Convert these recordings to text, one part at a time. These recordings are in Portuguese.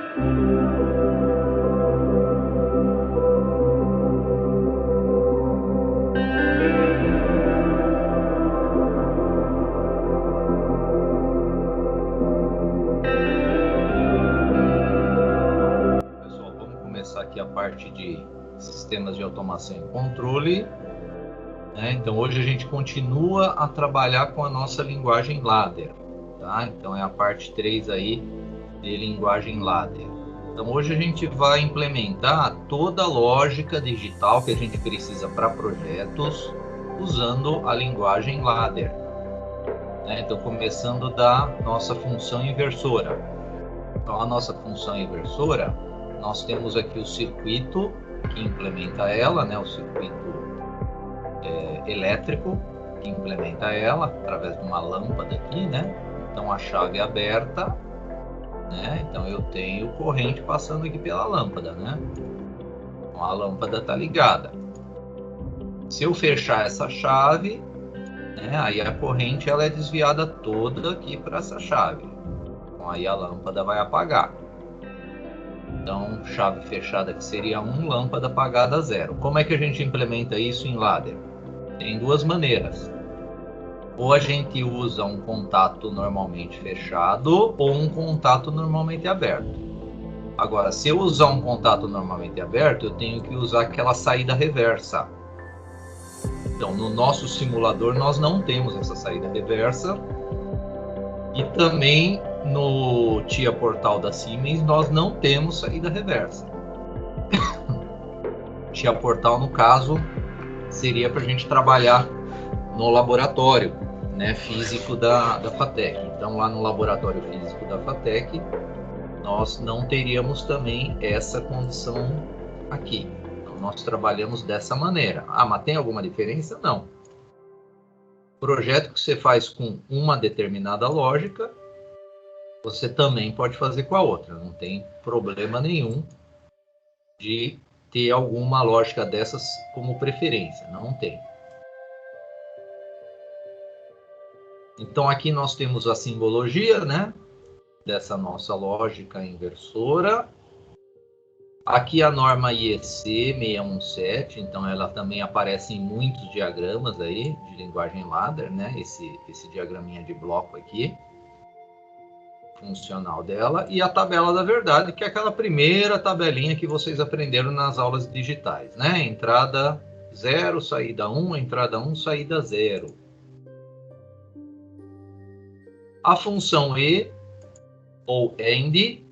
Pessoal, vamos começar aqui a parte de sistemas de automação e controle. Então, hoje a gente continua a trabalhar com a nossa linguagem ladder. Tá? Então, é a parte 3 aí de linguagem ladder. Então, hoje a gente vai implementar toda a lógica digital que a gente precisa para projetos usando a linguagem ladder. Então, começando da nossa função inversora. Então, a nossa função inversora, nós temos aqui o circuito que implementa ela, o circuito elétrico que implementa ela através de uma lâmpada aqui, Então, a chave é aberta, Então, eu tenho corrente passando aqui pela lâmpada, Então, a lâmpada está ligada. Se eu fechar essa chave, aí a corrente ela é desviada toda aqui para essa chave. Então, aí a lâmpada vai apagar. Então, chave fechada que seria 1, lâmpada apagada 0. Como é que a gente implementa isso em ladder? Tem duas maneiras. Ou a gente usa um contato normalmente fechado ou um contato normalmente aberto. Agora, se eu usar um contato normalmente aberto, eu tenho que usar aquela saída reversa. Então, no nosso simulador, nós não temos essa saída reversa. E também no TIA Portal da Siemens, nós não temos saída reversa. TIA Portal, no caso, seria para a gente trabalhar no laboratório físico da FATEC. Então, lá no laboratório físico da FATEC, nós não teríamos também essa condição aqui. Então, nós trabalhamos dessa maneira. Ah, mas tem alguma diferença? Não. Projeto que você faz com uma determinada lógica, você também pode fazer com a outra. Não tem problema nenhum de ter alguma lógica dessas como preferência. Não tem. Então, aqui nós temos a simbologia, dessa nossa lógica inversora. Aqui a norma IEC 617, então ela também aparece em muitos diagramas aí de linguagem ladder, esse diagraminha de bloco aqui, funcional dela, e a tabela da verdade, que é aquela primeira tabelinha que vocês aprenderam nas aulas digitais, Entrada 0, saída 1, entrada 1, saída 0. A função E, ou AND,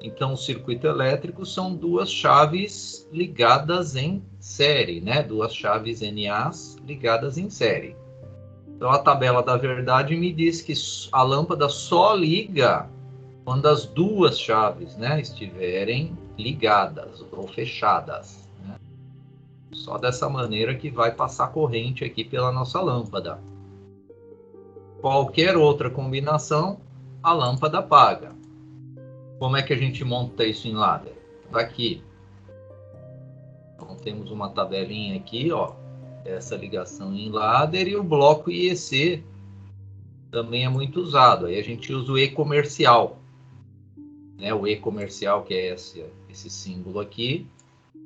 então o circuito elétrico são duas chaves ligadas em série, Duas chaves NAs ligadas em série. Então a tabela da verdade me diz que a lâmpada só liga quando as duas chaves, estiverem ligadas ou fechadas. Só dessa maneira que vai passar corrente aqui pela nossa lâmpada. Qualquer outra combinação, a lâmpada apaga. Como é que a gente monta isso em ladder? Aqui. Então, temos uma tabelinha aqui, essa ligação em ladder, e o bloco IEC também é muito usado. Aí a gente usa o E comercial. O E comercial, que é esse símbolo aqui,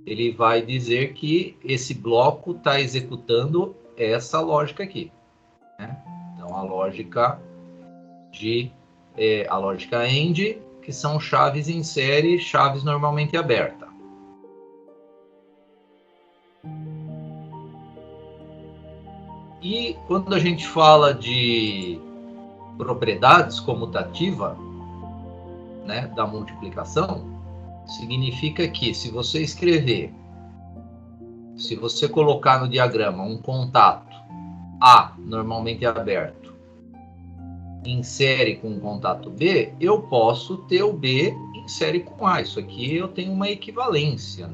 ele vai dizer que esse bloco está executando essa lógica aqui. Então, a lógica AND, que são chaves em série, chaves normalmente abertas. E quando a gente fala de propriedades comutativa, da multiplicação, significa que se você colocar no diagrama um contato A, normalmente aberto, em série com o contato B, eu posso ter o B em série com A. Isso aqui eu tenho uma equivalência,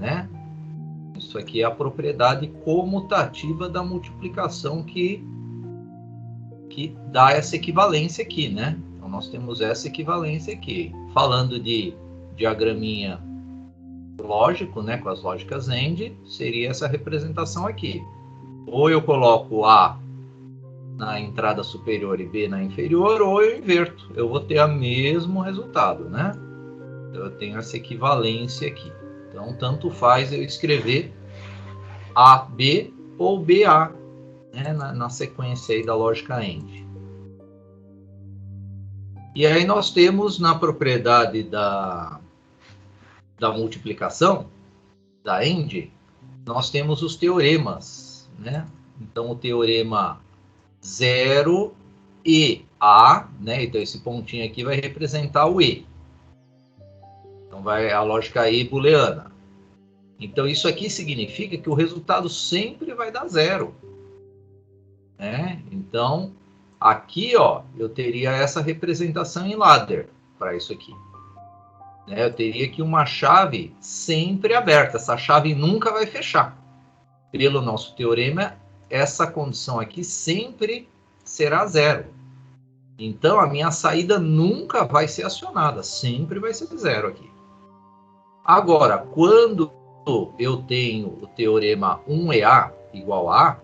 Isso aqui é a propriedade comutativa da multiplicação que dá essa equivalência aqui, Então, nós temos essa equivalência aqui. Falando de diagraminha lógico, com as lógicas AND, seria essa representação aqui. Ou eu coloco A na entrada superior e B na inferior, ou eu inverto. Eu vou ter o mesmo resultado, Então, eu tenho essa equivalência aqui. Então, tanto faz eu escrever AB ou BA, né, na sequência aí da lógica AND. E aí nós temos na propriedade da multiplicação, da AND, nós temos os teoremas, né? Então, o teorema 0 e A, né? Então, esse pontinho aqui vai representar o E. Então, vai a lógica E booleana. Então, isso aqui significa que o resultado sempre vai dar zero, né? Então, aqui, ó, eu teria essa representação em ladder para isso aqui. Eu teria aqui uma chave sempre aberta. Essa chave nunca vai fechar. Pelo nosso teorema, essa condição aqui sempre será zero. Então, a minha saída nunca vai ser acionada. Sempre vai ser zero aqui. Agora, quando eu tenho o teorema 1EA igual a,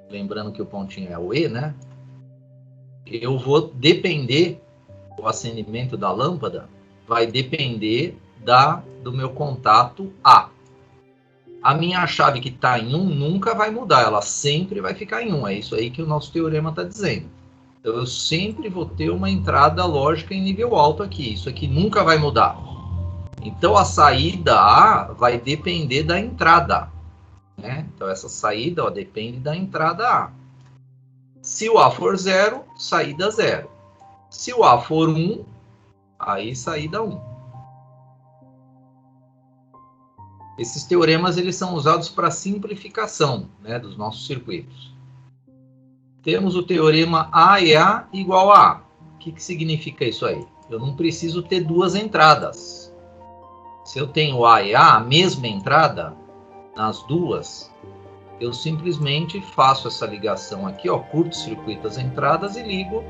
lembrando que o pontinho é o E, né? Eu vou depender, o acendimento da lâmpada vai depender do meu contato A. A minha chave que está em 1 nunca vai mudar, ela sempre vai ficar em 1. É isso aí que o nosso teorema está dizendo. Então, eu sempre vou ter uma entrada lógica em nível alto aqui. Isso aqui nunca vai mudar. Então, a saída A vai depender da entrada, né? Então, essa saída, ó, depende da entrada A. Se o A for 0, saída 0. Se o A for 1, aí saída 1. Esses teoremas eles são usados para simplificação, né, dos nossos circuitos. Temos o teorema AEA igual a A. O que significa isso aí? Eu não preciso ter duas entradas. Se eu tenho A e A, a mesma entrada, nas duas, eu simplesmente faço essa ligação aqui, ó, curto-circuito as entradas e ligo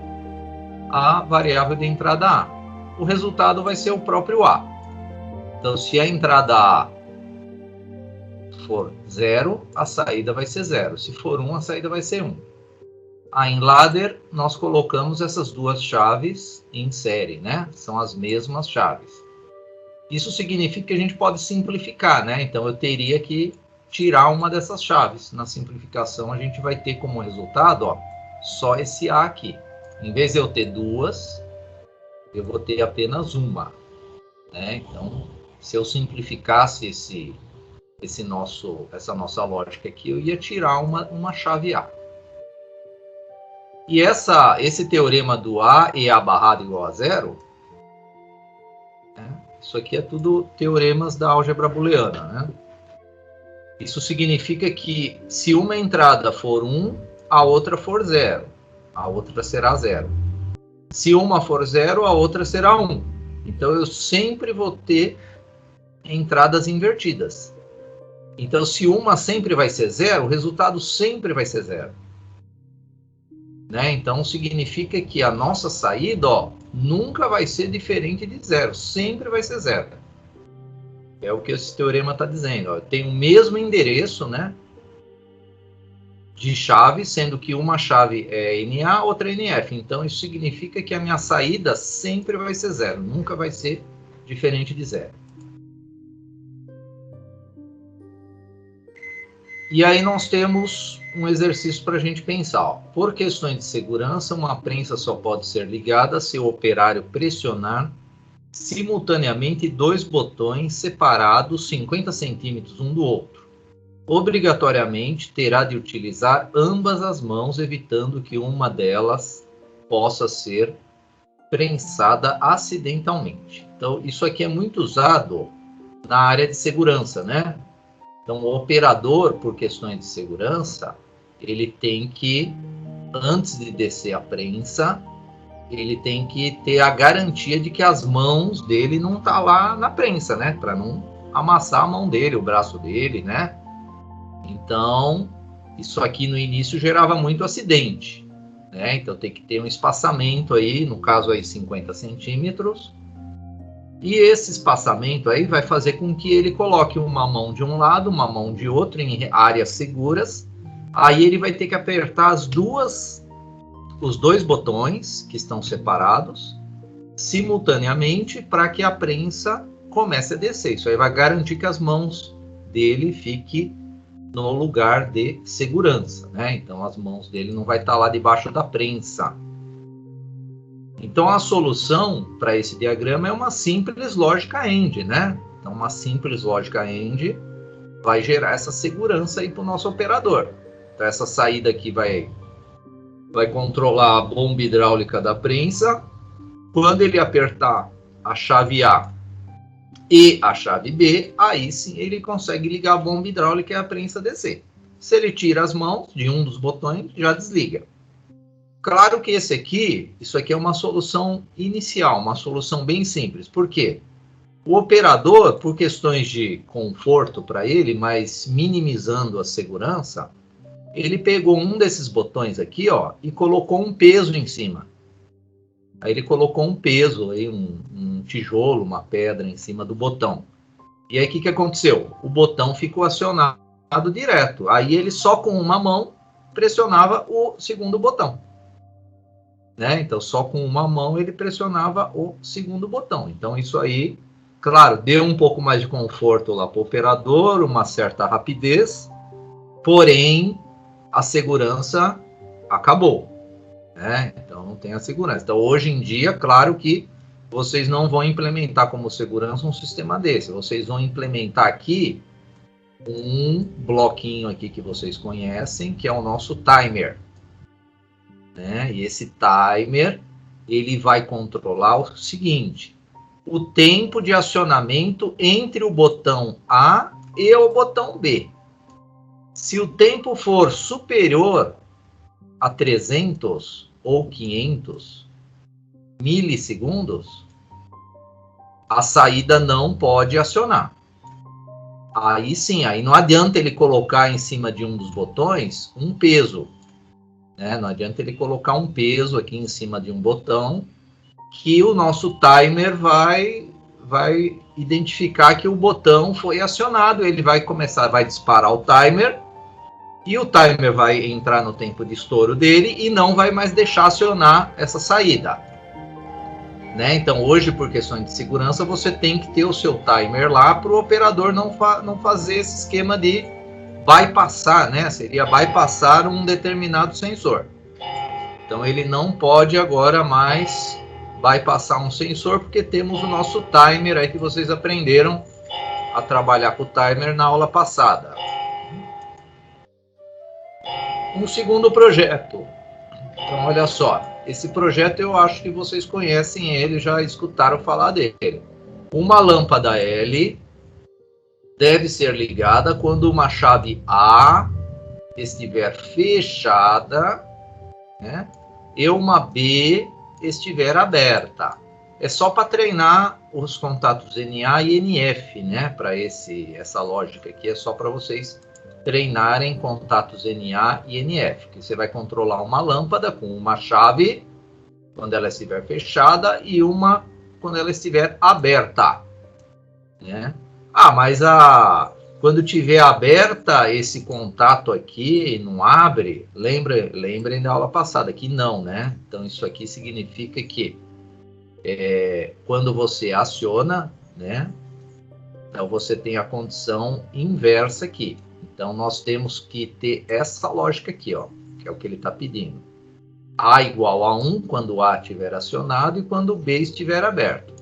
a variável de entrada A. O resultado vai ser o próprio A. Então, se a entrada A for 0, a saída vai ser 0. Se for 1, a saída vai ser 1. Em ladder, nós colocamos essas duas chaves em série, né? São as mesmas chaves. Isso significa que a gente pode simplificar, né? Então, eu teria que tirar uma dessas chaves. Na simplificação, a gente vai ter como resultado, ó, só esse A aqui. Em vez de eu ter duas, eu vou ter apenas uma, né? Então, se eu simplificasse essa nossa lógica aqui, eu ia tirar uma chave A. E esse teorema do A e A barrado igual a 0, né? Isso aqui é tudo teoremas da álgebra booleana, né? Isso significa que se uma entrada for 1, a outra for 0. A outra será 0. Se uma for 0, a outra será 1. Então, eu sempre vou ter entradas invertidas. Então, se uma sempre vai ser 0, o resultado sempre vai ser 0. Né? Então, significa que a nossa saída, ó, nunca vai ser diferente de 0. Sempre vai ser 0. É o que esse teorema está dizendo. Ó. Tem o mesmo endereço, né, de chave, sendo que uma chave é NA, outra é NF. Então, isso significa que a minha saída sempre vai ser 0. Nunca vai ser diferente de 0. E aí nós temos um exercício para a gente pensar. Ó. Por questões de segurança, uma prensa só pode ser ligada se o operário pressionar simultaneamente dois botões separados 50 centímetros um do outro. Obrigatoriamente terá de utilizar ambas as mãos, evitando que uma delas possa ser prensada acidentalmente. Então, isso aqui é muito usado na área de segurança, né? Então, o operador, por questões de segurança, ele tem que, antes de descer a prensa, ele tem que ter a garantia de que as mãos dele não tá lá na prensa, né? Para não amassar a mão dele, o braço dele, né? Então, isso aqui no início gerava muito acidente, né? Então, tem que ter um espaçamento aí, no caso aí 50 centímetros. E esse espaçamento aí vai fazer com que ele coloque uma mão de um lado, uma mão de outro, em áreas seguras. Aí ele vai ter que apertar os dois botões que estão separados simultaneamente para que a prensa comece a descer. Isso aí vai garantir que as mãos dele fiquem no lugar de segurança, né? Então as mãos dele não vai estar lá debaixo da prensa. Então a solução para esse diagrama é uma simples lógica AND, né? Então uma simples lógica AND vai gerar essa segurança aí para o nosso operador. Então essa saída aqui vai controlar a bomba hidráulica da prensa. Quando ele apertar a chave A e a chave B, aí sim ele consegue ligar a bomba hidráulica e a prensa descer. Se ele tira as mãos de um dos botões, já desliga. Claro que isso aqui é uma solução inicial, uma solução bem simples. Por quê? O operador, por questões de conforto para ele, mas minimizando a segurança, ele pegou um desses botões aqui, ó, e colocou um peso em cima. Aí ele colocou um peso, aí, um tijolo, uma pedra em cima do botão. E aí o que aconteceu? O botão ficou acionado direto. Aí ele só com uma mão pressionava o segundo botão. Né? Então só com uma mão ele pressionava o segundo botão. Então isso aí, claro, deu um pouco mais de conforto lá para o operador, uma certa rapidez, porém a segurança acabou. Né? Então não tem a segurança. Então hoje em dia, claro que vocês não vão implementar como segurança um sistema desse. Vocês vão implementar aqui um bloquinho aqui que vocês conhecem, que é o nosso timer. Né? E esse timer, ele vai controlar o seguinte: o tempo de acionamento entre o botão A e o botão B. Se o tempo for superior a 300 ou 500 milissegundos, a saída não pode acionar. Aí sim, aí não adianta ele colocar em cima de um dos botões um peso. Né? Não adianta ele colocar um peso aqui em cima de um botão que o nosso timer vai identificar que o botão foi acionado. Ele vai disparar o timer e o timer vai entrar no tempo de estouro dele e não vai mais deixar acionar essa saída. Né? Então hoje, por questões de segurança, você tem que ter o seu timer lá para o operador não fazer esse esquema de bypassar, né? Seria bypassar um determinado sensor. Então ele não pode agora mais bypassar um sensor, porque temos o nosso timer aí que vocês aprenderam a trabalhar com o timer na aula passada. Um segundo projeto. Então olha só, esse projeto eu acho que vocês conhecem ele, já escutaram falar dele. Uma lâmpada L deve ser ligada quando uma chave A estiver fechada, né, e uma B estiver aberta. É só para treinar os contatos NA e NF, né? Para essa lógica aqui é só para vocês treinarem contatos NA e NF, que você vai controlar uma lâmpada com uma chave quando ela estiver fechada e uma quando ela estiver aberta, né? Mas quando tiver aberta esse contato aqui, não abre, lembrem da aula passada que não, né? Então isso aqui significa que quando você aciona, né? Então você tem a condição inversa aqui. Então nós temos que ter essa lógica aqui, ó, que é o que ele está pedindo. A igual a 1 quando A estiver acionado e quando B estiver aberto.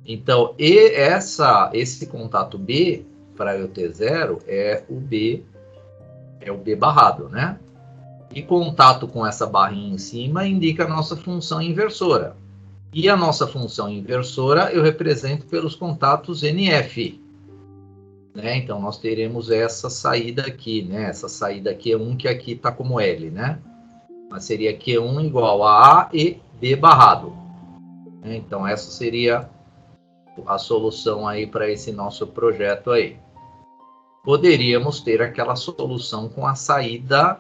Então, esse contato B, para eu ter 0, é o B barrado, né? E contato com essa barrinha em cima indica a nossa função inversora. E a nossa função inversora eu represento pelos contatos NF. Né? Então, nós teremos essa saída aqui, né? Essa saída Q1 que aqui está como L, né? Mas seria Q1 igual a e B barrado. Então, essa seria a solução aí para esse nosso projeto aí. Poderíamos ter aquela solução com a saída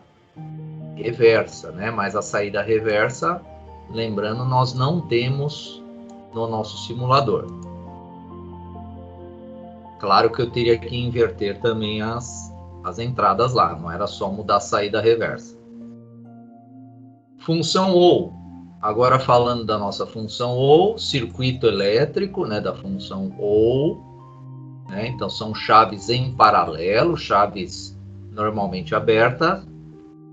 reversa, né? Mas a saída reversa, lembrando, nós não temos no nosso simulador. Claro que eu teria que inverter também as entradas lá, não era só mudar a saída reversa. Função OU. Agora falando da nossa função OU, circuito elétrico, né, da função OU, né, então são chaves em paralelo, chaves normalmente abertas.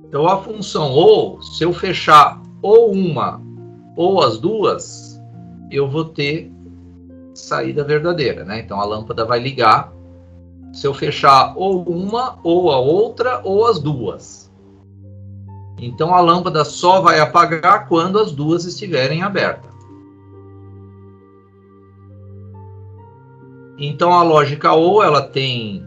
Então a função OU, se eu fechar ou uma ou as duas, eu vou ter saída verdadeira, né? Então a lâmpada vai ligar se eu fechar ou uma ou a outra ou as duas. Então a lâmpada só vai apagar quando as duas estiverem abertas. Então a lógica OU, ela tem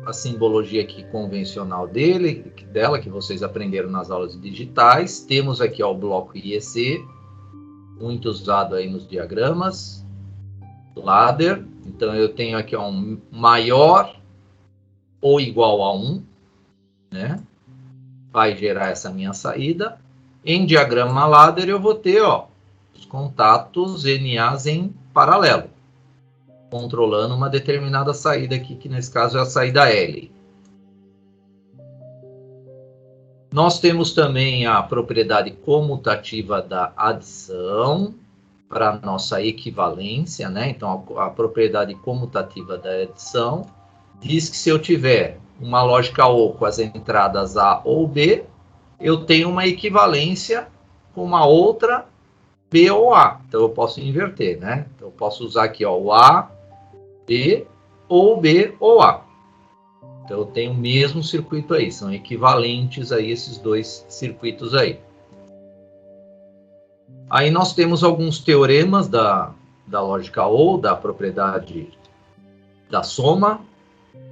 a simbologia aqui convencional dela, que vocês aprenderam nas aulas digitais. Temos aqui ó, o bloco IEC, muito usado aí nos diagramas. Ladder, então eu tenho aqui ó, um maior ou igual a 1, né? Vai gerar essa minha saída. Em diagrama ladder eu vou ter ó, os contatos NAs em paralelo, controlando uma determinada saída aqui, que nesse caso é a saída L. Nós temos também a propriedade comutativa da adição para a nossa equivalência, né? Então, a propriedade comutativa da adição diz que se eu tiver uma lógica OU com as entradas A ou B, eu tenho uma equivalência com uma outra B ou A. Então, eu posso inverter, né? Então, eu posso usar aqui ó, o A, B ou B ou A. Então, eu tenho o mesmo circuito aí. São equivalentes aí esses dois circuitos aí. Aí nós temos alguns teoremas da lógica OU, da propriedade da soma,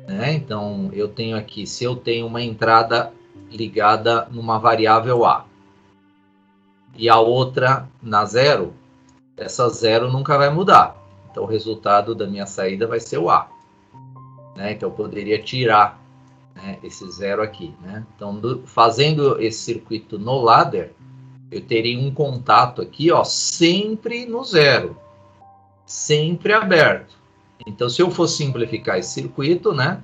né? Então, eu tenho aqui, se eu tenho uma entrada ligada numa variável A e a outra na zero, essa zero nunca vai mudar. Então, o resultado da minha saída vai ser o A. Né? Então, eu poderia tirar, né, esse zero aqui. Né? Então, fazendo esse circuito no ladder, eu teria um contato aqui, ó, sempre no zero, sempre aberto. Então, se eu for simplificar esse circuito, né,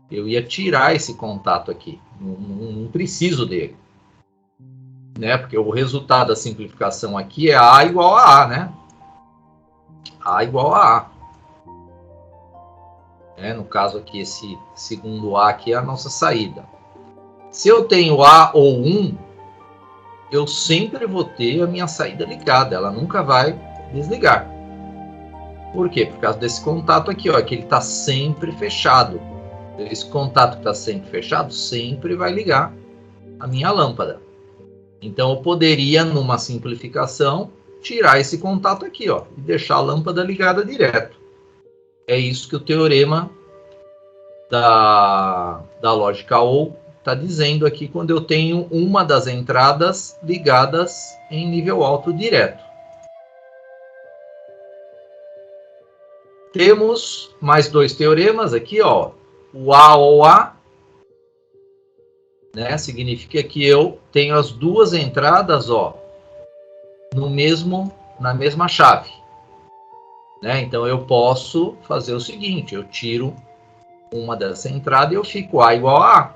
eu ia tirar esse contato aqui. Não preciso dele. Né, porque o resultado da simplificação aqui é A igual a A, né? A igual a A. No caso aqui, esse segundo A aqui é a nossa saída. Se eu tenho A ou 1, eu sempre vou ter a minha saída ligada, ela nunca vai desligar. Por quê? Por causa desse contato aqui, ó, que ele está sempre fechado. Esse contato que está sempre fechado sempre vai ligar a minha lâmpada. Então eu poderia, numa simplificação, tirar esse contato aqui, ó, e deixar a lâmpada ligada direto. É isso que o teorema da lógica OU está dizendo aqui quando eu tenho uma das entradas ligadas em nível alto direto. Temos mais dois teoremas aqui, ó. O A ou A, né, significa que eu tenho as duas entradas, ó, na mesma chave. Né? Então eu posso fazer o seguinte, eu tiro uma dessa entrada e eu fico A igual a A.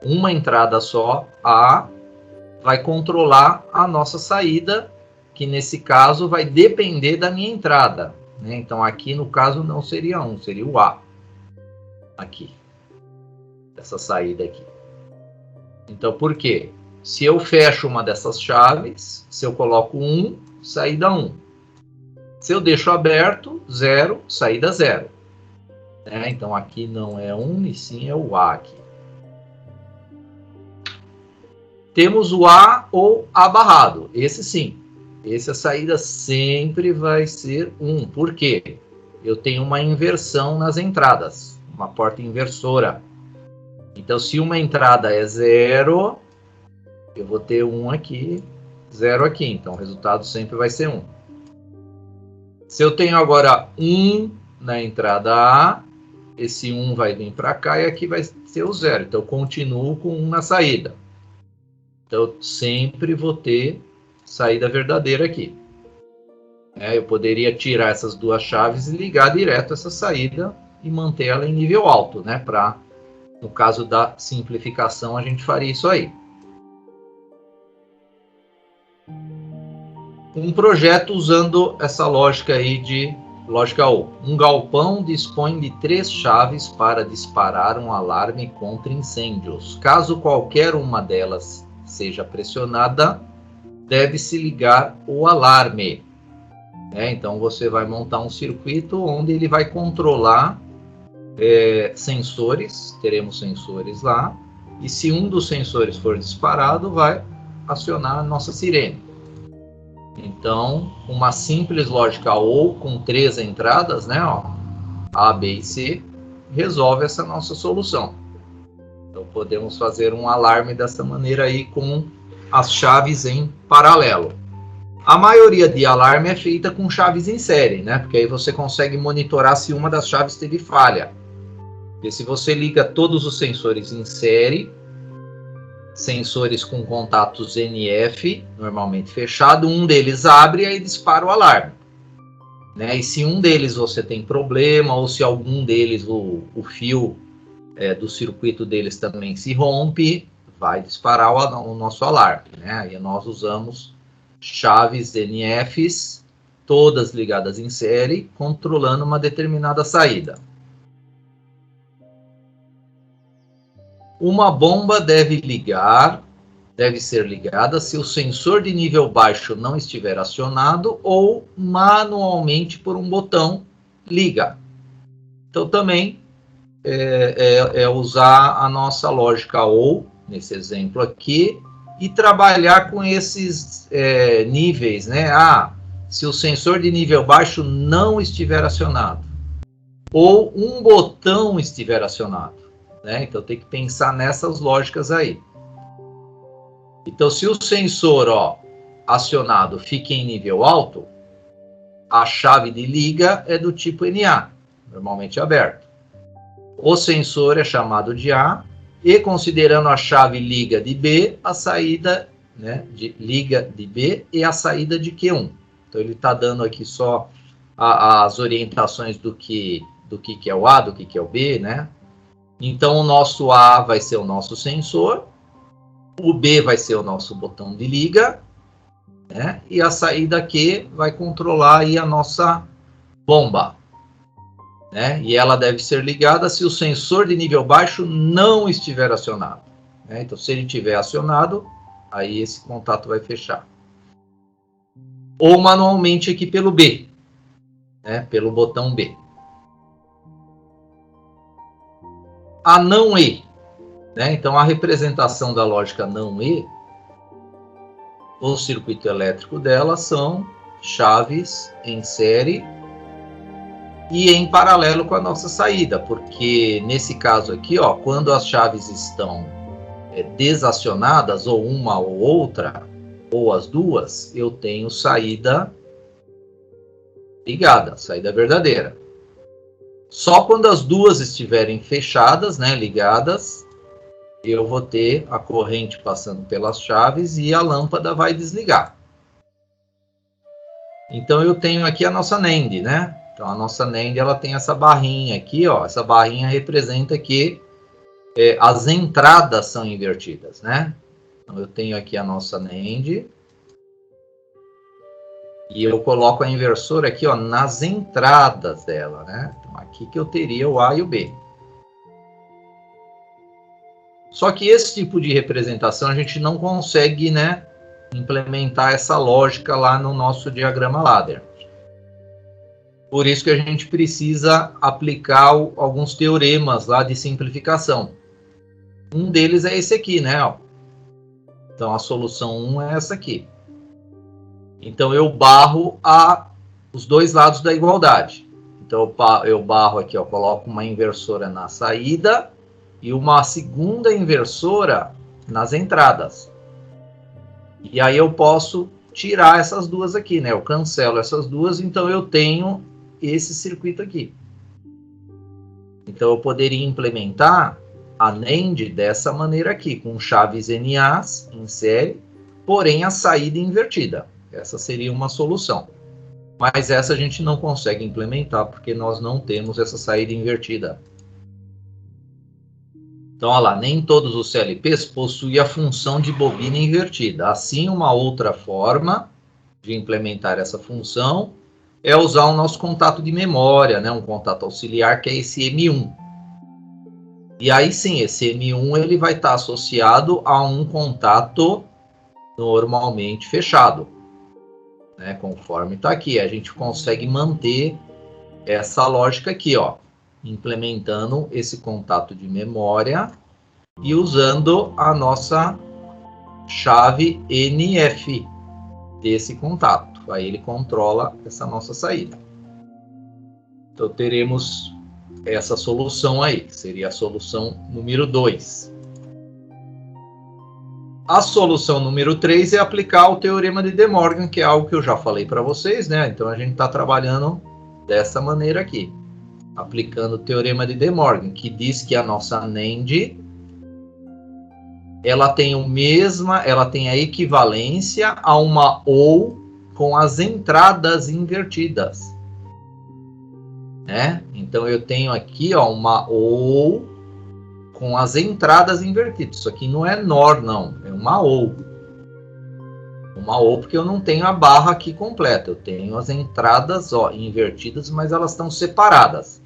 Uma entrada só, A, vai controlar a nossa saída, que nesse caso vai depender da minha entrada. Né? Então aqui no caso não seria 1, seria o A. Aqui. Essa saída aqui. Então por quê? Se eu fecho uma dessas chaves, se eu coloco 1, saída 1. Se eu deixo aberto, 0, saída 0. Né? Então aqui não é 1 e sim é o A aqui. Temos o A ou A barrado. Esse sim. Essa saída sempre vai ser 1. Por quê? Eu tenho uma inversão nas entradas. Uma porta inversora. Então, se uma entrada é 0, eu vou ter 1 aqui, 0 aqui. Então, o resultado sempre vai ser 1. Se eu tenho agora 1 na entrada A, esse 1 vai vir para cá e aqui vai ser o 0. Então, eu continuo com 1 na saída. Então, eu sempre vou ter saída verdadeira aqui. Eu poderia tirar essas duas chaves e ligar direto essa saída e manter ela em nível alto, né? No caso da simplificação, a gente faria isso aí. um projeto usando essa lógica aí de lógica OU. Um galpão dispõe de 3 chaves para disparar um alarme contra incêndios. Caso qualquer uma delas seja pressionada, deve-se ligar o alarme. Então você vai montar um circuito onde ele vai controlar sensores, teremos sensores lá, e se um dos sensores for disparado, vai acionar a nossa sirene. Então, uma simples lógica OU com 3 entradas, né, ó, A, B e C, resolve essa nossa solução. Então, podemos fazer um alarme dessa maneira aí com as chaves em paralelo. A maioria de alarme é feita com chaves em série, né, porque aí você consegue monitorar se uma das chaves teve falha. Porque se você liga todos os sensores em série, sensores com contatos NF, normalmente fechado, um deles abre e aí dispara o alarme. Né? E se um deles você tem problema, ou se algum deles, o fio do circuito deles também se rompe, vai disparar o nosso alarme. Né? E nós usamos chaves NFs, todas ligadas em série, controlando uma determinada saída. Uma bomba deve ser ligada se o sensor de nível baixo não estiver acionado ou manualmente por um botão liga. Então também é usar a nossa lógica OU, nesse exemplo aqui, e trabalhar com esses níveis, né? Se o sensor de nível baixo não estiver acionado ou um botão estiver acionado. Né? Então tem que pensar nessas lógicas aí. Então, se o sensor acionado fica em nível alto, a chave de liga é do tipo NA, normalmente aberto. O sensor é chamado de A, e considerando a chave liga de B, a saída, né, de liga de B e a saída de Q1. Então ele está dando aqui só as orientações do que é o A, do que é o B, né? Então, o nosso A vai ser o nosso sensor, o B vai ser o nosso botão de liga, né? E a saída Q vai controlar aí a nossa bomba. Né? E ela deve ser ligada se o sensor de nível baixo não estiver acionado. Né? Então, se ele estiver acionado, aí esse contato vai fechar. Ou manualmente aqui pelo B, né? Pelo botão B. A não E, né? Então, a representação da lógica não E, o circuito elétrico dela são chaves em série e em paralelo com a nossa saída, porque nesse caso aqui, quando as chaves estão desacionadas, ou uma ou outra, ou as duas, eu tenho saída ligada, saída verdadeira. Só quando as duas estiverem fechadas, né, ligadas, eu vou ter a corrente passando pelas chaves e a lâmpada vai desligar. Então eu tenho aqui a nossa NAND, né? Então a nossa NAND ela tem essa barrinha aqui, essa barrinha representa que as entradas são invertidas, né? Então eu tenho aqui a nossa NAND e eu coloco a inversora aqui, nas entradas dela, né? Então aqui que eu teria o A e o B. Só que esse tipo de representação a gente não consegue, né, implementar essa lógica lá no nosso diagrama ladder. Por isso que a gente precisa aplicar alguns teoremas lá de simplificação. Um deles é esse aqui, né? Então a solução 1 é essa aqui. Então eu barro os dois lados da igualdade. Então eu barro aqui, coloco uma inversora na saída e uma segunda inversora nas entradas. E aí eu posso tirar essas duas aqui, né? Eu cancelo essas duas, então eu tenho esse circuito aqui. Então eu poderia implementar a NAND dessa maneira aqui, com chaves NAs em série, porém a saída invertida. Essa seria uma solução. Mas essa a gente não consegue implementar, porque nós não temos essa saída invertida. Então, olha lá, nem todos os CLPs possuem a função de bobina invertida. Assim, uma outra forma de implementar essa função é usar o nosso contato de memória, né? Um contato auxiliar, que é esse M1. E aí sim, esse M1 ele vai estar associado a um contato normalmente fechado, né? Conforme está aqui, a gente consegue manter essa lógica aqui, ó, implementando esse contato de memória e usando a nossa chave NF desse contato. Aí ele controla essa nossa saída. Então teremos essa solução aí, que seria a solução número 2. A solução número 3 é aplicar o teorema de De Morgan, que é algo que eu já falei para vocês, né? Então a gente está trabalhando dessa maneira aqui, aplicando o teorema de De Morgan, que diz que a nossa NAND ela tem a equivalência a uma OR com as entradas invertidas, né? Então eu tenho aqui, ó, uma OR com as entradas invertidas. Isso aqui não é NOR, não, é uma OR. Uma OR porque eu não tenho a barra aqui completa, eu tenho as entradas, ó, invertidas, mas elas estão separadas.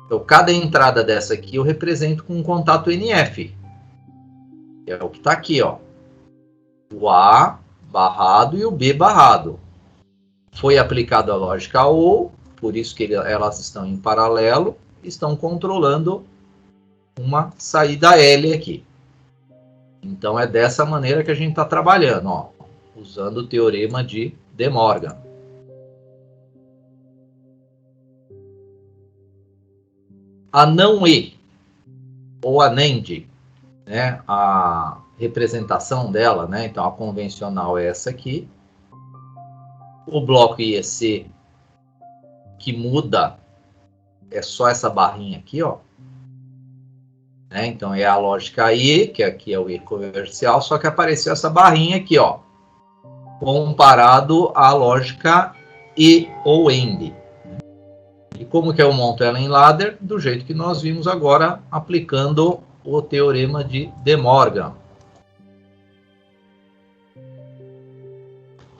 Então cada entrada dessa aqui eu represento com um contato NF. É o que está aqui, ó. O A barrado e o B barrado. Foi aplicada a lógica OR, por isso que elas estão em paralelo, estão controlando uma saída L aqui. Então é dessa maneira que a gente está trabalhando, ó, usando o teorema de De Morgan. A não E, ou a NAND, né, a representação dela, né, então a convencional é essa aqui. O bloco IEC que muda é só essa barrinha aqui, ó. Né, então é a lógica E, que aqui é o E comercial, só que apareceu essa barrinha aqui, ó, comparado à lógica E ou AND. E como que eu monto ela em ladder? Do jeito que nós vimos agora, aplicando o teorema de De Morgan.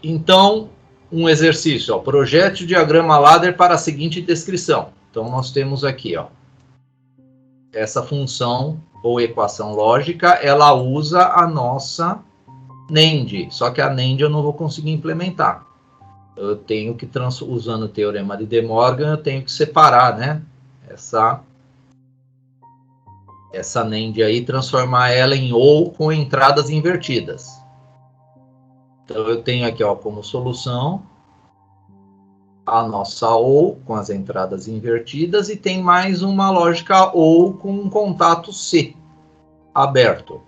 Então, um exercício, ó, projete o diagrama ladder para a seguinte descrição. Então, nós temos aqui, ó, essa função ou equação lógica, ela usa a nossa NAND, só que a NAND eu não vou conseguir implementar. Eu tenho que, usando o teorema de De Morgan, eu tenho que separar, né, essa NAND aí, transformar ela em OR com entradas invertidas. Então eu tenho aqui, ó, como solução a nossa OR com as entradas invertidas e tem mais uma lógica OR com um contato C aberto.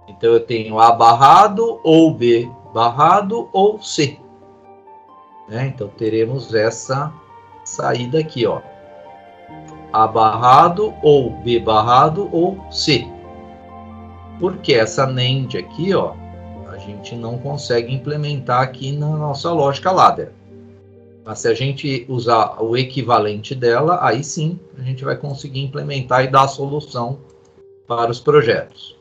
Então eu tenho A barrado, ou B barrado, ou C. Né? Então teremos essa saída aqui, ó. A barrado, ou B barrado, ou C. Porque essa NAND aqui, ó, a gente não consegue implementar aqui na nossa lógica ladder. Mas se a gente usar o equivalente dela, aí sim a gente vai conseguir implementar e dar a solução para os projetos.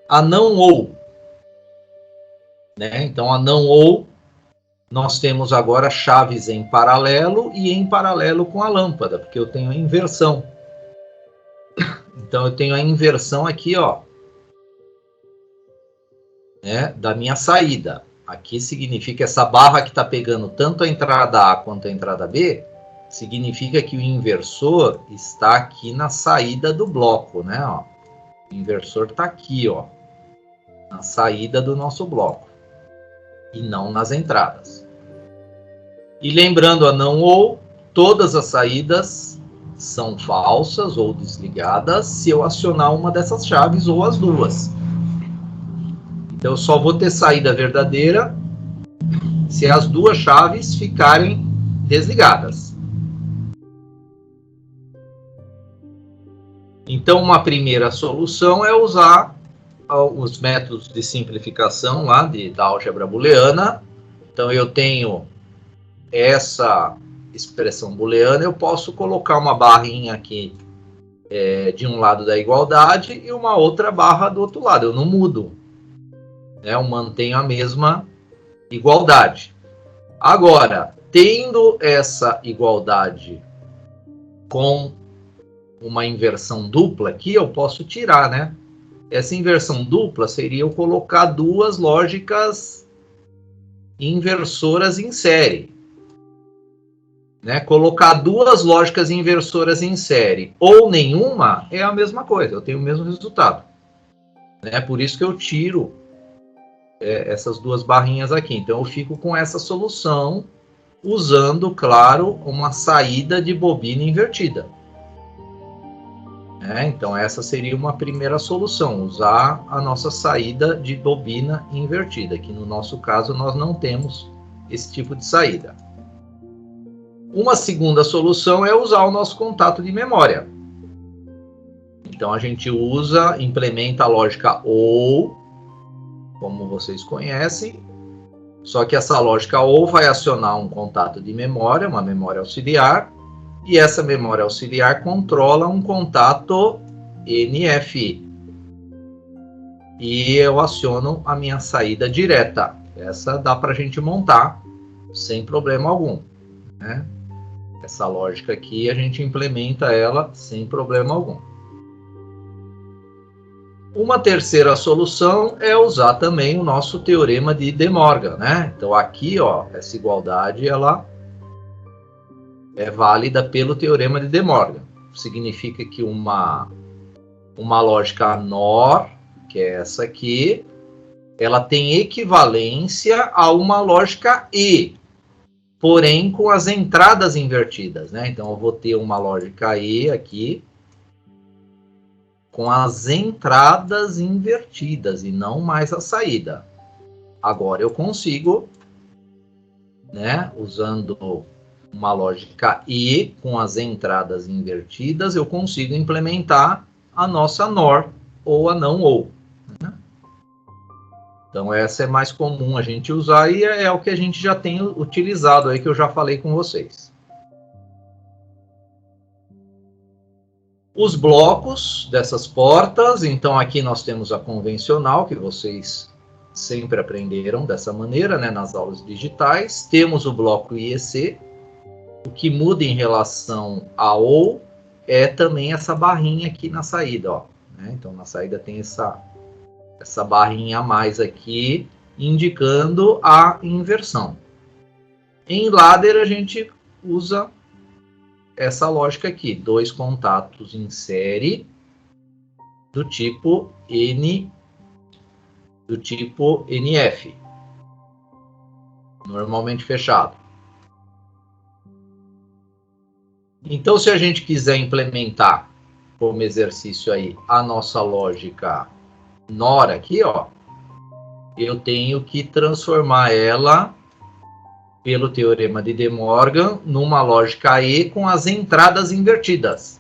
A não OR, né? Então a não OR, nós temos agora chaves em paralelo e em paralelo com a lâmpada, porque eu tenho a inversão. Então eu tenho a inversão aqui, ó, né, da minha saída. Aqui significa essa barra que está pegando tanto a entrada A quanto a entrada B, significa que o inversor está aqui na saída do bloco, né? Ó. O inversor está aqui, ó, na saída do nosso bloco, e não nas entradas. E lembrando a não OR, todas as saídas são falsas ou desligadas se eu acionar uma dessas chaves ou as duas. Então eu só vou ter saída verdadeira se as duas chaves ficarem desligadas. Então uma primeira solução é usar os métodos de simplificação lá da álgebra booleana. Então eu tenho essa expressão booleana, eu posso colocar uma barrinha aqui de um lado da igualdade e uma outra barra do outro lado, eu não mudo. né? Eu mantenho a mesma igualdade. Agora, tendo essa igualdade com uma inversão dupla aqui, eu posso tirar, né? Essa inversão dupla seria eu colocar duas lógicas inversoras em série. Né? Colocar duas lógicas inversoras em série ou nenhuma é a mesma coisa, eu tenho o mesmo resultado. Né? Por isso que eu tiro essas duas barrinhas aqui. Então eu fico com essa solução usando, claro, uma saída de bobina invertida. Então essa seria uma primeira solução, usar a nossa saída de bobina invertida, que no nosso caso nós não temos esse tipo de saída. Uma segunda solução é usar o nosso contato de memória. Então a gente implementa a lógica OU, como vocês conhecem, só que essa lógica OU vai acionar um contato de memória, uma memória auxiliar, e essa memória auxiliar controla um contato NF. E eu aciono a minha saída direta. Essa dá para a gente montar sem problema algum. Né? Essa lógica aqui a gente implementa ela sem problema algum. Uma terceira solução é usar também o nosso teorema de De Morgan. Né? Então aqui, ó, essa igualdade ela é válida pelo teorema de De Morgan. Significa que uma lógica NOR, que é essa aqui, ela tem equivalência a uma lógica E, porém com as entradas invertidas. Né? Então eu vou ter uma lógica E aqui, com as entradas invertidas e não mais a saída. Agora eu consigo, né, usando uma lógica E com as entradas invertidas, eu consigo implementar a nossa NOR ou a não OU. Né? Então essa é mais comum a gente usar e é o que a gente já tem utilizado aí, que eu já falei com vocês. Os blocos dessas portas, então aqui nós temos a convencional, que vocês sempre aprenderam dessa maneira, né, nas aulas digitais. Temos o bloco IEC. O que muda em relação a OU é também essa barrinha aqui na saída. Ó, né? Então, na saída tem essa barrinha a mais aqui, indicando a inversão. Em ladder, a gente usa essa lógica aqui. Dois contatos em série do tipo NF. Normalmente fechado. Então, se a gente quiser implementar como exercício aí a nossa lógica NOR aqui, ó, eu tenho que transformar ela pelo teorema de De Morgan numa lógica E com as entradas invertidas.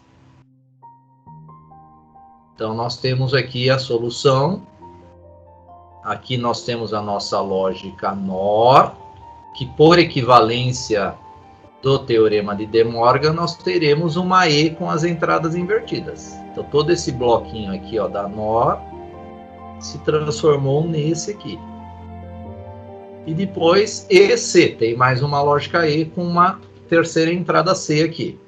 Então, nós temos aqui a solução. Aqui nós temos a nossa lógica NOR, que por equivalência do teorema de De Morgan, nós teremos uma E com as entradas invertidas. Então, todo esse bloquinho aqui, ó, da NOR se transformou nesse aqui. E depois EC, tem mais uma lógica E com uma terceira entrada C aqui.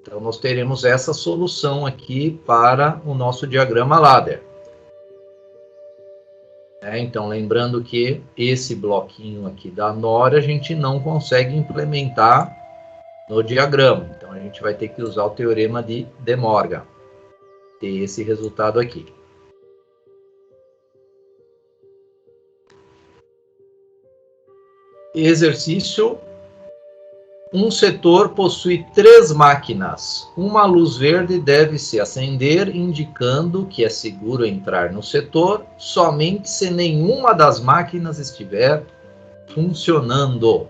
Então, nós teremos essa solução aqui para o nosso diagrama ladder. Então, lembrando que esse bloquinho aqui da NOR a gente não consegue implementar no diagrama. Então, a gente vai ter que usar o teorema de De Morgan. Ter esse resultado aqui. Exercício. Um setor possui 3 máquinas. Uma luz verde deve se acender, indicando que é seguro entrar no setor somente se nenhuma das máquinas estiver funcionando.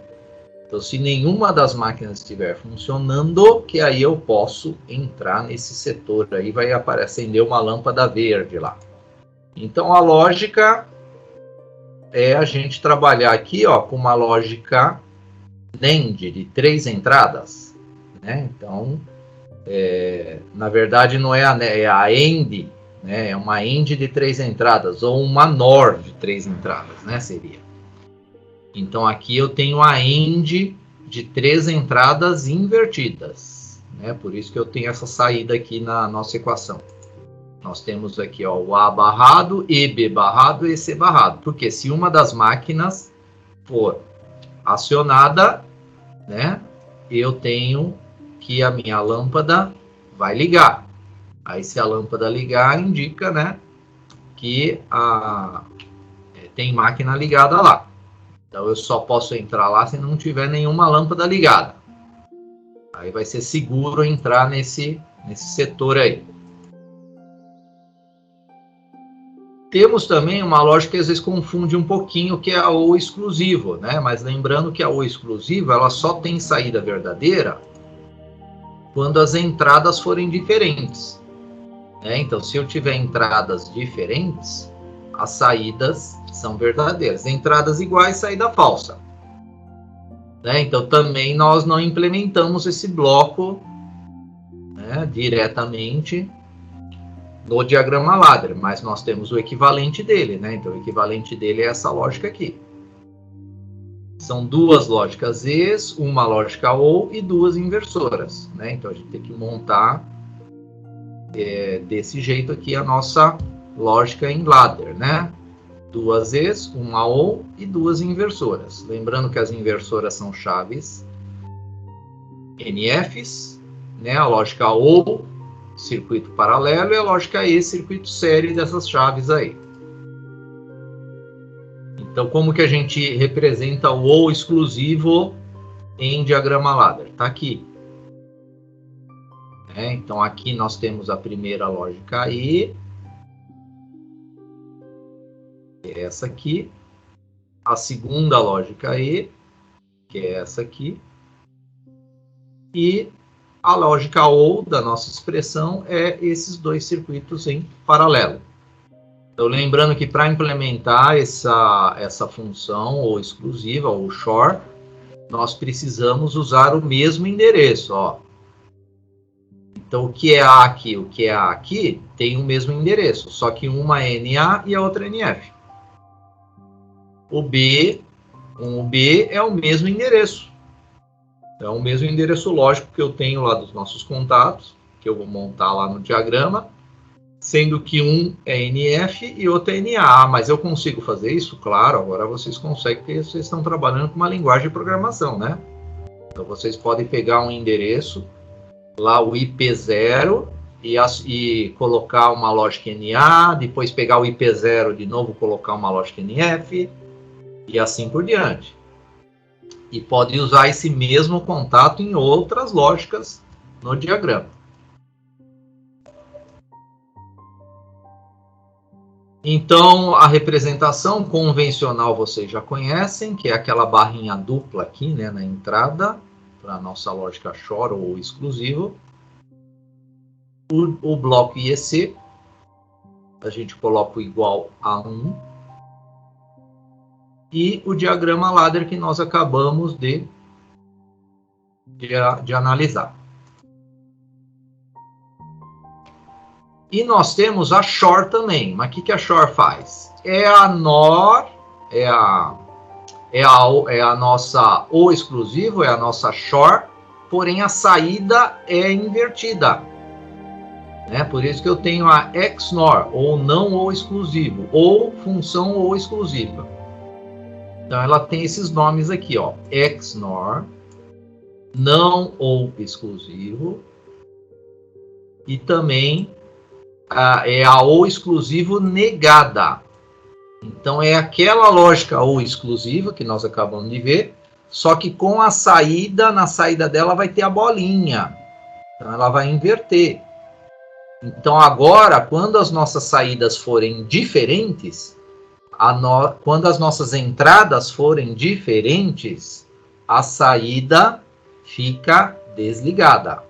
Então, se nenhuma das máquinas estiver funcionando, que aí eu posso entrar nesse setor. Aí vai acender uma lâmpada verde lá. Então, a lógica é a gente trabalhar aqui, ó, com uma lógica NAND de 3 entradas, né? Então, na verdade não é a AND né? É uma AND de 3 entradas, ou uma NOR de 3 entradas, né? Seria. Então aqui eu tenho a AND de 3 entradas invertidas, né? Por isso que eu tenho essa saída aqui na nossa equação. Nós temos aqui, ó, o A barrado, e B barrado e C barrado. Porque se uma das máquinas for acionada, né, eu tenho que a minha lâmpada vai ligar. Aí se a lâmpada ligar, indica, né, que tem máquina ligada lá. Então eu só posso entrar lá se não tiver nenhuma lâmpada ligada. Aí vai ser seguro entrar nesse setor aí. Temos também uma lógica que às vezes confunde um pouquinho, que é a ou exclusivo, né? Mas lembrando que a ou exclusiva, ela só tem saída verdadeira quando as entradas forem diferentes, né? Então, se eu tiver entradas diferentes, as saídas são verdadeiras. Entradas iguais, saída falsa, né? Então, também nós não implementamos esse bloco, né, diretamente no diagrama ladder, mas nós temos o equivalente dele, né? Então, o equivalente dele é essa lógica aqui. São duas lógicas ES, uma lógica OR e duas inversoras, né? Então, a gente tem que montar desse jeito aqui a nossa lógica em ladder, né? Duas ES, uma OR e duas inversoras. Lembrando que as inversoras são chaves NFs, né? A lógica OR, circuito paralelo, e a lógica E, circuito série dessas chaves aí. Então, como que a gente representa o OR exclusivo em diagrama ladder? Está aqui. Então, aqui nós temos a primeira lógica E, que é essa aqui. A segunda lógica E, que é essa aqui. E a lógica OR da nossa expressão é esses dois circuitos em paralelo. Então, lembrando que para implementar essa função ou exclusiva, ou XOR, nós precisamos usar o mesmo endereço, ó. Então, o que é A aqui, o que é A aqui, tem o mesmo endereço, só que uma é NA e a outra é NF. O B é o mesmo endereço. É o mesmo endereço lógico que eu tenho lá dos nossos contatos, que eu vou montar lá no diagrama, sendo que um é NF e outro é NA. Mas eu consigo fazer isso? Claro, agora vocês conseguem, porque vocês estão trabalhando com uma linguagem de programação, né? Então, vocês podem pegar um endereço, lá o IP0, e colocar uma lógica NA, depois pegar o IP0 de novo, colocar uma lógica NF, e assim por diante. E pode usar esse mesmo contato em outras lógicas no diagrama. Então, a representação convencional vocês já conhecem, que é aquela barrinha dupla aqui, né, na entrada, para a nossa lógica XOR ou exclusivo. O bloco IEC, a gente coloca o igual a 1. E o diagrama ladder que nós acabamos de analisar. E nós temos a XOR também. Mas o que a XOR faz? É a NOR, é a nossa O exclusivo, é a nossa XOR, porém a saída é invertida. Né? Por isso que eu tenho a XNOR, ou não ou exclusivo, ou função ou exclusiva. Então ela tem esses nomes aqui, ó, XNOR, não ou exclusivo, e também é a ou exclusivo negada. Então é aquela lógica ou exclusiva que nós acabamos de ver, só que com a saída, na saída dela vai ter a bolinha. Então ela vai inverter. Então agora, quando as nossas saídas forem diferentes, quando as nossas entradas forem diferentes, a saída fica desligada.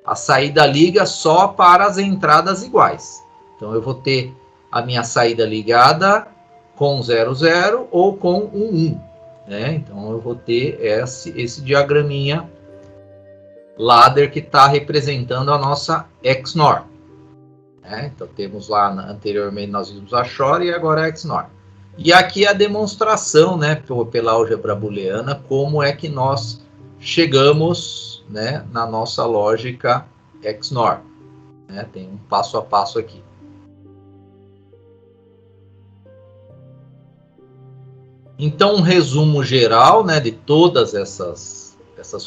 A saída liga só para as entradas iguais. Então eu vou ter a minha saída ligada com 00 ou com 11. Né? Então eu vou ter esse diagraminha ladder que está representando a nossa XNOR. né? Então temos lá, anteriormente nós vimos a Shor e agora a XNOR. E aqui a demonstração, né, pela álgebra booleana, como é que nós chegamos, né, na nossa lógica XNOR. Né? Tem um passo a passo aqui. Então, um resumo geral, né, de todas essas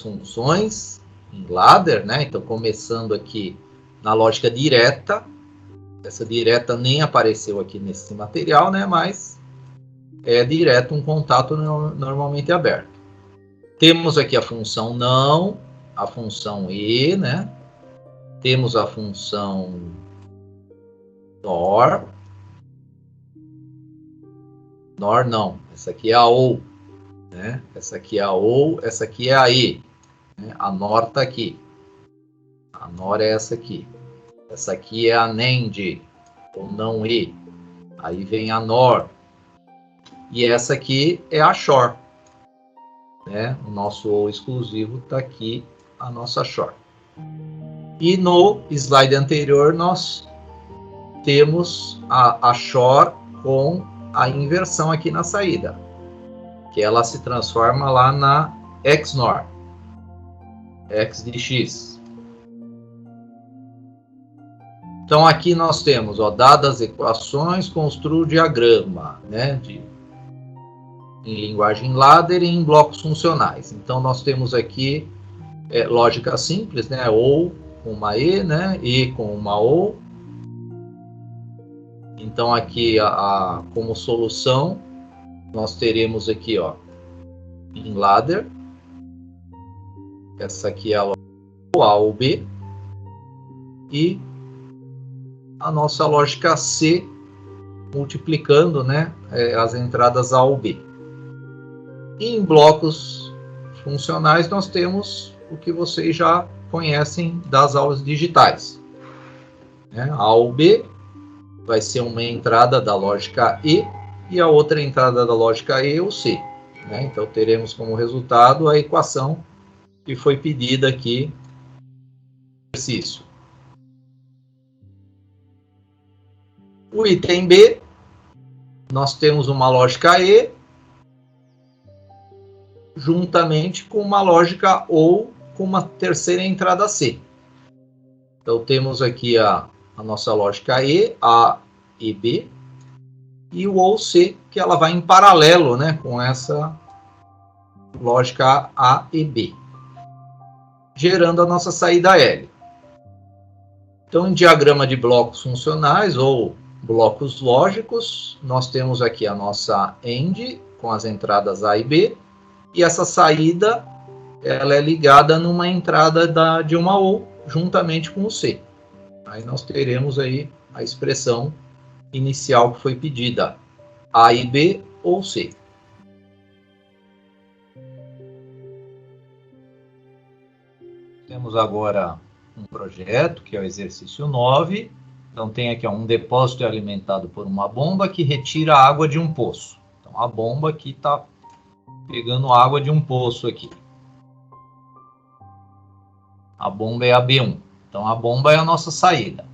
funções em ladder, né? Então, começando aqui na lógica direta. Essa direta nem apareceu aqui nesse material, né? Mas é direto um contato normalmente aberto. Temos aqui a função não, a função e, né? Temos a função nor. Nor não, essa aqui é a ou, né? Essa aqui é a ou, essa aqui é a e. Né? A nor está aqui. A nor é essa aqui. Essa aqui é a NAND, ou não e. Aí vem a nor. E essa aqui é a SHOR. Né? O nosso ou exclusivo está aqui, a nossa SHOR. E no slide anterior nós temos a SHOR com a inversão aqui na saída, que ela se transforma lá na XNOR, X de X. Então aqui nós temos, ó, dadas as equações, construa o diagrama, né, em linguagem ladder e em blocos funcionais. Então nós temos aqui lógica simples, né, ou com uma e, né, e com uma ou. Então aqui como solução nós teremos aqui, ó, em ladder, essa aqui é a lógica A ou B, e a nossa lógica C multiplicando, né, as entradas A ou B. E em blocos funcionais nós temos o que vocês já conhecem das aulas digitais. Né? A ou B vai ser uma entrada da lógica e a outra entrada da lógica E ou C. Né? Então teremos como resultado a equação que foi pedida aqui no exercício. O item B, nós temos uma lógica E juntamente com uma lógica ou com uma terceira entrada C. Então temos aqui a nossa lógica E, A e B, e o ou C, que ela vai em paralelo, né, com essa lógica A e B, gerando a nossa saída L. Então, em diagrama de blocos funcionais ou blocos lógicos, nós temos aqui a nossa AND com as entradas A e B, e essa saída ela é ligada numa entrada de uma ou juntamente com o C. Aí nós teremos aí a expressão inicial que foi pedida, A e B ou C. Temos agora um projeto, que é o exercício 9. Então tem aqui um depósito alimentado por uma bomba que retira a água de um poço. Então a bomba aqui está pegando água de um poço aqui. A bomba é a B1. Então a bomba é a nossa saída.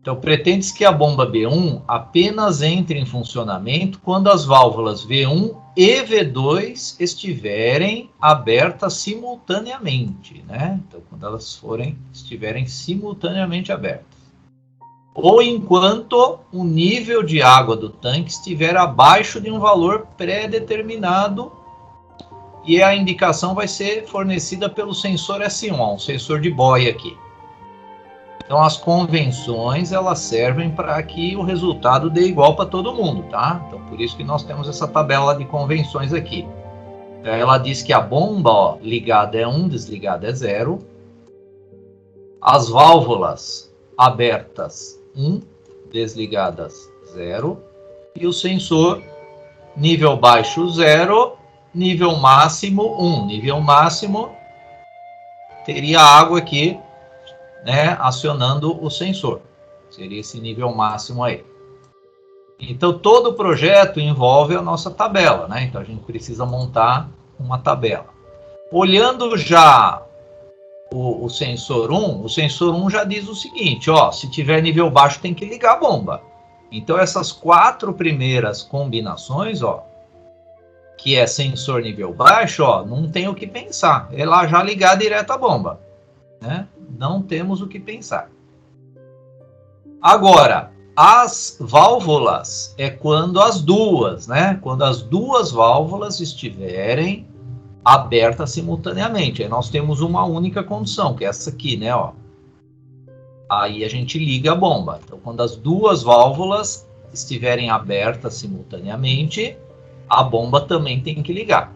Então pretende-se que a bomba B1 apenas entre em funcionamento quando as válvulas V1 e V2 estiverem abertas simultaneamente, né? Então quando elas estiverem simultaneamente abertas. Ou enquanto o nível de água do tanque estiver abaixo de um valor pré-determinado, e a indicação vai ser fornecida pelo sensor S1, um sensor de boia aqui. Então as convenções elas servem para que o resultado dê igual para todo mundo, tá? Então por isso que nós temos essa tabela de convenções aqui. Ela diz que a bomba, ó, ligada é 1, desligada é 0. As válvulas abertas 1, desligadas 0. E o sensor nível baixo 0, nível máximo 1. Nível máximo teria água aqui, né, acionando o sensor. Seria esse nível máximo aí. Então todo o projeto envolve a nossa tabela, né? Então a gente precisa montar uma tabela. Olhando já o sensor 1, o sensor 1 já diz o seguinte, ó, se tiver nível baixo tem que ligar a bomba. Então essas 4 primeiras combinações, ó, que é sensor nível baixo, ó, não tem o que pensar. É lá já ligar direto a bomba, né? Não temos o que pensar. Agora, as válvulas é quando as duas, né? Quando as duas válvulas estiverem abertas simultaneamente. Aí nós temos uma única condição, que é essa aqui, né? Ó. Aí a gente liga a bomba. Então, quando as duas válvulas estiverem abertas simultaneamente, a bomba também tem que ligar.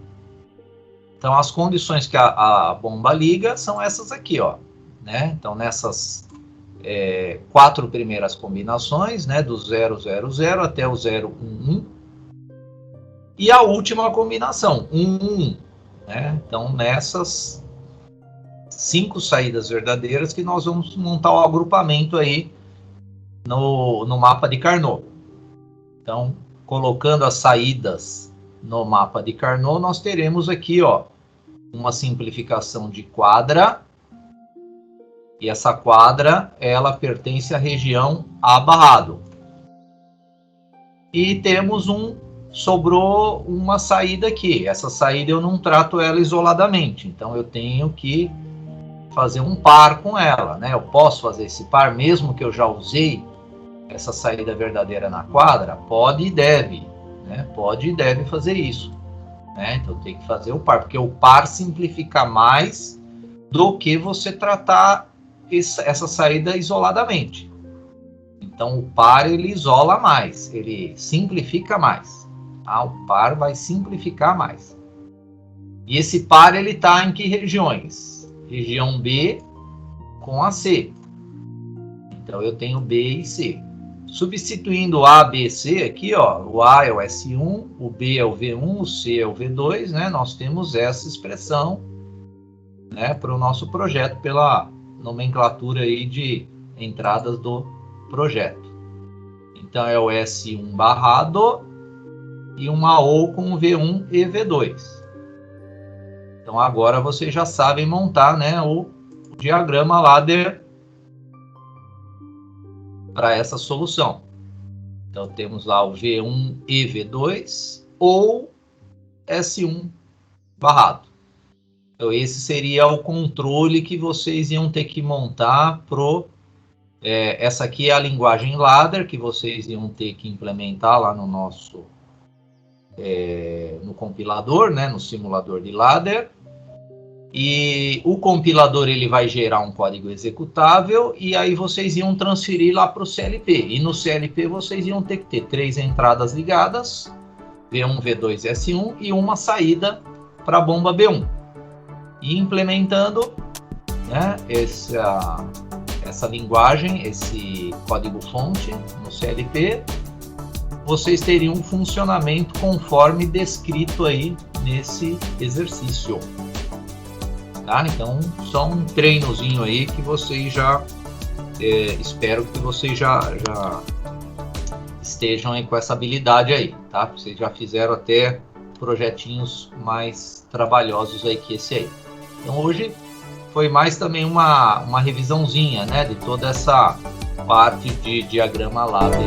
Então, as condições que a bomba liga são essas aqui, ó. Né? Então, nessas 4 primeiras combinações, né? Do 000 até o 011. E a última combinação, 111. Né? Então, nessas 5 saídas verdadeiras que nós vamos montar o agrupamento aí no mapa de Carnot. Então, colocando as saídas no mapa de Carnot, nós teremos aqui, ó, uma simplificação de quadra. E essa quadra, ela pertence à região A barrado. E temos sobrou uma saída aqui. Essa saída eu não trato ela isoladamente. Então, eu tenho que fazer um par com ela, né? Eu posso fazer esse par, mesmo que eu já usei essa saída verdadeira na quadra? Pode e deve, né? Pode e deve fazer isso, né? Então, tem que fazer o par, porque o par simplifica mais do que você tratar essa saída isoladamente. Então, o par, ele isola mais, ele simplifica mais. O par vai simplificar mais. E esse par, ele está em que regiões? Região B com a C. Então, eu tenho B e C. Substituindo A, B, C aqui, ó, o A é o S1, o B é o V1, o C é o V2, né? Nós temos essa expressão, né, para o nosso projeto, pela nomenclatura aí de entradas do projeto. Então, é o S1 barrado e uma O com V1 e V2. Então, agora vocês já sabem montar, né, o diagrama ladder para essa solução. Então, temos lá o V1 e V2 ou S1 barrado. Então, esse seria o controle que vocês iam ter que montar essa aqui é a linguagem ladder que vocês iam ter que implementar lá no nosso no compilador, né, no simulador de ladder. E o compilador, ele vai gerar um código executável e aí vocês iam transferir lá para o CLP. E no CLP vocês iam ter que ter 3 entradas ligadas, V1, V2 e S1, e uma saída para a bomba B1. E implementando, né, essa linguagem, esse código-fonte no CLP, vocês teriam um funcionamento conforme descrito aí nesse exercício. Tá? Então, só um treinozinho aí que vocês já espero que vocês já estejam aí com essa habilidade aí, tá? Vocês já fizeram até projetinhos mais trabalhosos aí que esse aí. Então, hoje foi mais também uma revisãozinha, né, de toda essa parte de diagrama ladder.